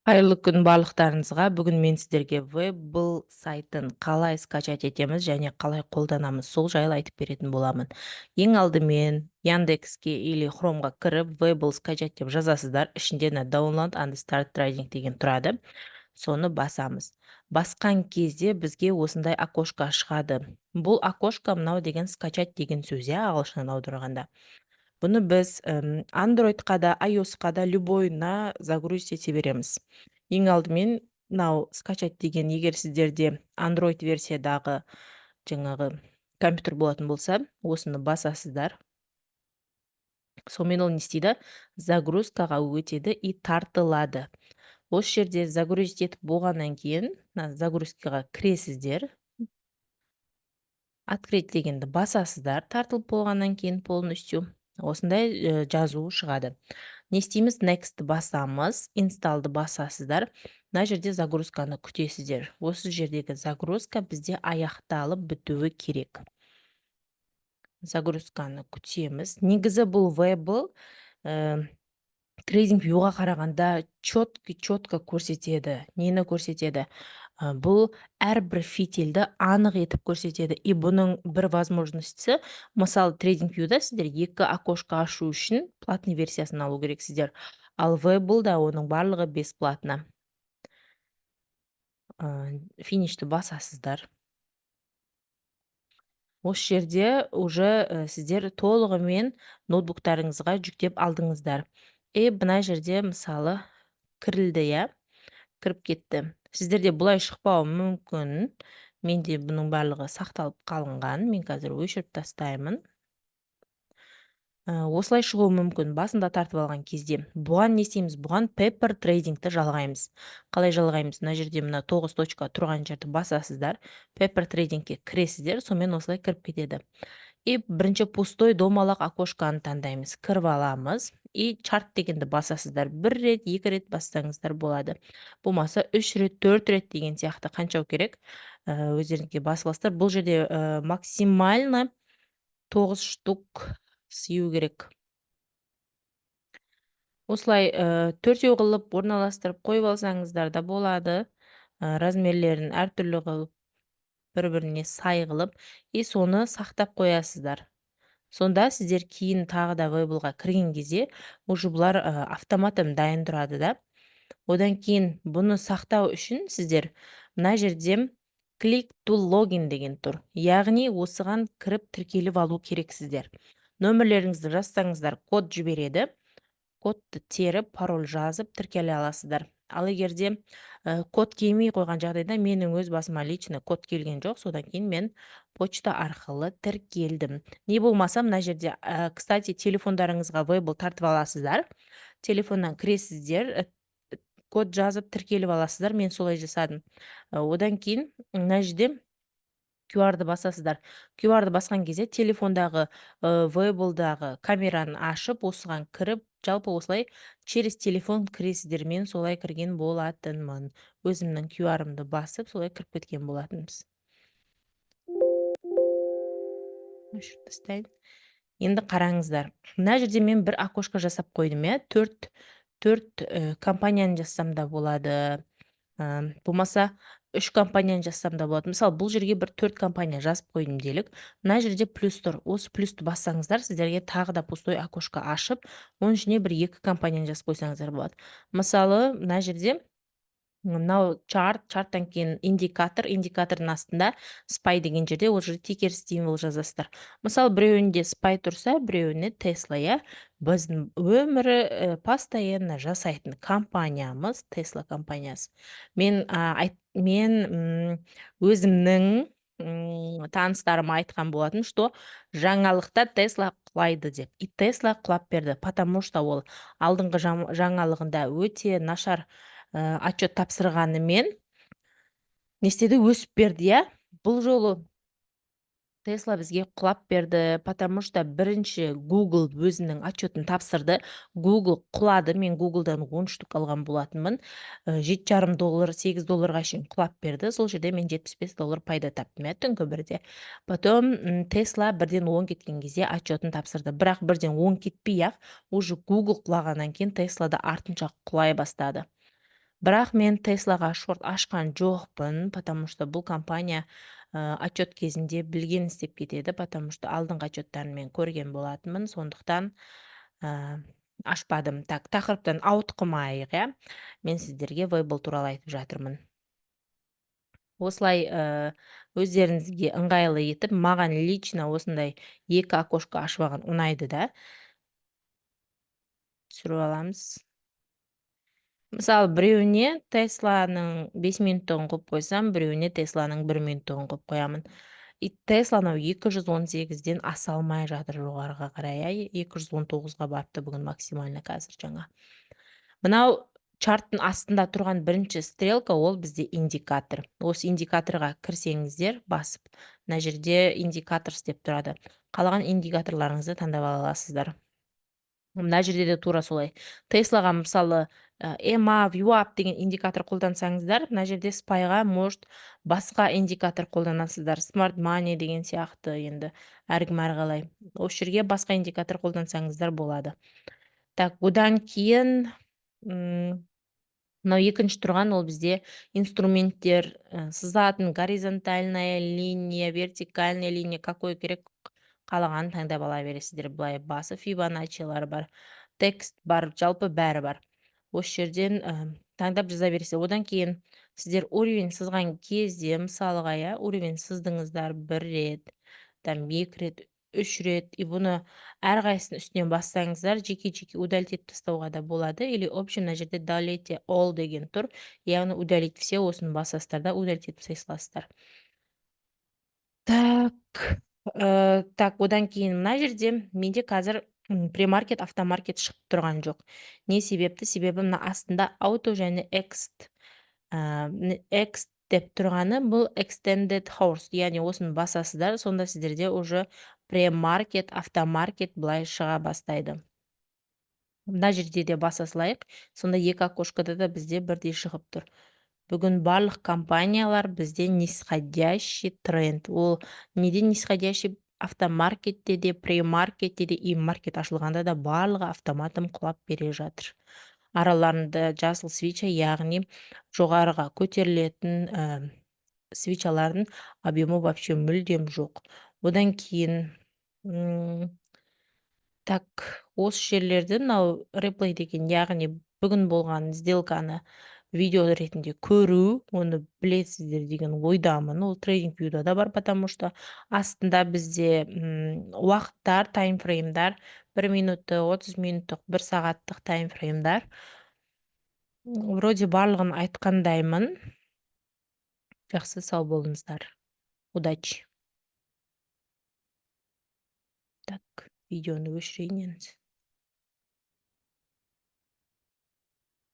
Қайырлы күн барлықтарыңызға. Бүгін мен сіздерге Webull сайтын қалай скачать етеміз және қалай қолданамыз, сол жайлы айтып беретін боламын. Ең алдымен Яндекске или Хромға кіріп, Webull скачать деп жазасыздар. Ішінде Download and Start Trading деген тұрады. Соны басамыз. Басқан кезде бізге осындай окошко шығады. Бұл окошко мынау деген скачать деген сөз, ағылшыннан аударғанда. Бұны біз Androidқа да, iOS-қа да любойына загрузить ете береміз. Ең алдымен мынау скачать деген, егер сіздерде Android версиядағы жаңағы компьютер болатын болса, осыны басасыздар. Сонымен ол не істейді? Загрузкаға өтеді и тартылады. Осы жерде загрузить етіп болғаннан кейін, загрузкаға кіресіздер. Открыть дегенді басасыздар, тартылып болғаннан кейін полностью. Осындай жазу шығады. Не істейміз? Next басамыз, installды басасыздар. Мына жерде загрузканы күтесіздер. Осы жердегі загрузка бізде аяқталып бітуі керек. Загрузканы күтеміз. Негізі бұл Webull TradingView-ға қарағанда четко көрсетеді. Нені көрсетеді? Бұл әрбір фитильді анық етіп көрсетеді. И бұның бір возможності, мысалы TradingView-да сіздер екі окошко ашу үшін платный версиясын алу керексіздер. Ал Webull-да оның барлығы бесплатно. Финишті басасыздар. Осы жерде уже сіздер толығымен ноутбуктарыңызға жүктеп алдыңыздар. Мына жерде мысалы кірілді, кіріп кетті. Сіздерде бұлай шықпауы мүмкін. Менде бұның барлығы сақталып қалынған. Мен қазір өшіріп тастаймын. Осылай шығуы мүмкін. Басында тартып алған кезде. Бұған не істейміз? Бұған Pepper Tradingті жалғаймыз. Қалай жалғаймыз? Мына жерде мына 9 точка тұрған жерді басасыздар. Pepper Tradingке кіресіздер, сонымен осылай кіріп кетеді. Бірінші пустой домалақ окошканы таңдаймыз. Кіріп аламыз. Чарт дегенді басасыздар. 1 рет, 2 рет бассаңыздар болады. Болмаса 3 рет, 4 рет деген сияқты қаншау керек? Өздеріңізге басыласыздар. Бұл жерде максимально 9 штук сыю керек. Осылай 4-еу қылып орналастырып қойып алсаңыздар да болады. Размерлерін әртүрлі қылып, бір-біріне сай қылып, соны сақтап қоясыздар. Сонда сіздер кейін тағы да Webull-ға кірген кезде, уже бұлар автоматом дайын тұрады да. Одан кейін бұны сақтау үшін сіздер мына жерде click to login деген тұр. Яғни осыған кіріп тіркеліп алу керексіздер. Нөмірлеріңізді жазсаңыздар, код жібереді. Кодты теріп, пароль жазып тіркеле аласыздар. Ал егерде код келмей қойған жағдайда менің өз басыма лично код келген жоқ, содан кейін мен почта арқылы тіркелдім. Не болмаса мына жерде, кстати, телефондарыңызға Webull тартып аласыздар. Телефоннан кіресіздер, код жазып тіркеліп аласыздар. Мен солай жасадым. Одан кейін мына жерде QR-ды басасыздар. QR-ды басқан кезде телефондағы Webull-дағы камераны ашып, осыған кіріп, жалпы осылай через телефон кіресіздер. Мен солай кірген болатынмын. Өзімнің QR-ымды басып, солай кіріп кеткен болатынбыз. Енді қараңыздар. Мына жерде мен бір окошко жасап қойдым, 4 компанияны жазсам да болады. Болмаса 3 компанияны жазсам да болады. Мысалы, бұл жерге бір 4 компания жазып қойдым делік. Мына жерде плюс тұр. Осы плюсті бассаңыздар, сіздерге тағы да пустой окошко ашып, оның ішіне бір 2 компанияны жазып қойсаңыздар болады. Мысалы, мына жерде мынау чарттан кейін индикатордың астында спай деген жерде ол жерде тикер стимул жазасыздар. Мысалы, біреуінде спай тұрса, біреуіне Tesla, біздің өмірі постоянно жасайтын компаниямыз Tesla компаниясы. Мен өзімнің таныстарыма айтқан болатын, что жаңалықта Tesla құлайды деп. И Tesla құлап берді, потому что ол алдыңғы жаңалығында өте нашар отчет тапсырғанымен не істеді? Өсіп берді, Бұл жолы Tesla бізге құлап берді, потому что бірінші Google өзінің отчетін тапсырды. Google құлады, мен Google-дан 10 штук алған болатынмын. $7,5, $8 шейін құлап берді. Сол жерде мен $75 пайда таптым, түнгі бірде. Потом Tesla бірден 10 кеткен кезде отчетін тапсырды. Бірақ бірден 10 кетпей, уже Google құлағаннан кейін Tesla да артынша құлай бастады. Бірақ мен Теслаға шорт ашқан жоқпын, потому что бұл компания отчет кезінде білген істеп кетеді, потому что алдыңғы отчеттарын мен көрген болатынмын, сондықтан ашпадым. Так, тақырыптан ауытқымайық, иә. Мен сіздерге Weibo туралы айтып жатырмын. Осылай өздеріңізге ыңғайлы етіп, маған лично осындай екі окошко ашып алған ұнайды да. Түсіріп аламыз. Мысалы, біреуіне Тесланың 5 минуттығын қойып қойсам, біреуіне Тесланың 1 минуттығын қойып қоямын. Тесла 218-ден аса алмай жатыр жоғарыға қарай, 219-ға барыпты бүгін максимально қазір жаңа. Мынау чарттың астында тұрған бірінші стрелка, ол бізде индикатор. Осы индикаторға кірсеңіздер, басып, мына жерде индикатор деп тұрады. Қалаған индикаторларыңызды таңдап ала аласыздар. Мына жерде де тура солай. Теслаға мысалы EMA, VWAP деген индикатор қолдансаңыздар, мына жерде спайға может басқа индикатор қолданасыздар. Smart Money деген сияқты, енді әркім әрқалай. Осы жерге басқа индикатор қолдансаңыздар болады. Так, одан кейін мынау екінші тұрған, ол бізде инструменттер, сызатын горизонтальная линия, вертикальная линия, какой керек қалаған таңдап ала бересіздер. Былай басы фибоначчилар бар, текст бар, жалпы бәрі бар. Осы жерден таңдап жаза бересіздер. Одан кейін сіздер уровень сызған кезде, мысалға, уровень сыздыңыздар 1 рет, 2 рет, 3 рет, и бұны әрқайсысын үстінен бассаңыздар, жеке-жеке удалить етіп тастауға да болады, или общем мына жерде удалите all деген тұр, яғни удалить все, осыны басасыздар да удалить етіп тастай саласыздар. Так, одан кейін мына жерде менде қазір премаркет, автомаркет шығып тұрған жоқ. Не себепті? Себебі мына астында auto және ext деп тұрғаны, бұл extended hours, яғни осыны басасыздар, сонда сіздерде уже премаркет, автомаркет былай шыға бастайды. Мына жерде де баса салайық, сонда екі окошкада да бізде бірдей шығып тұр. Бүгін барлық компаниялар бізде нисходящий тренд. Ол неден нисходящий? Автомаркетте де, премаркетте де, и маркет ашылғанда да барлығы автоматом құлап бере жатыр. Араларында жасыл свеча, яғни жоғарыға көтерілетін свечалардың объемы вообще мүлдем жоқ. Одан кейін так, осы жерлерді мынау реплей деген, яғни бүгін болған сделканы видео ретінде көру, оны білесіздер деген ойдамын. Ол трейдинг вьюда да бар, потому что астында бізде уақыттар, таймфреймдар, 1 минутты, 30 минуттық, 1 сағаттық таймфреймдар. Вроде барлығын айтқандаймын. Жақсы, сау болыңыздар. Удачи. Так, видеоны өшірейін енді.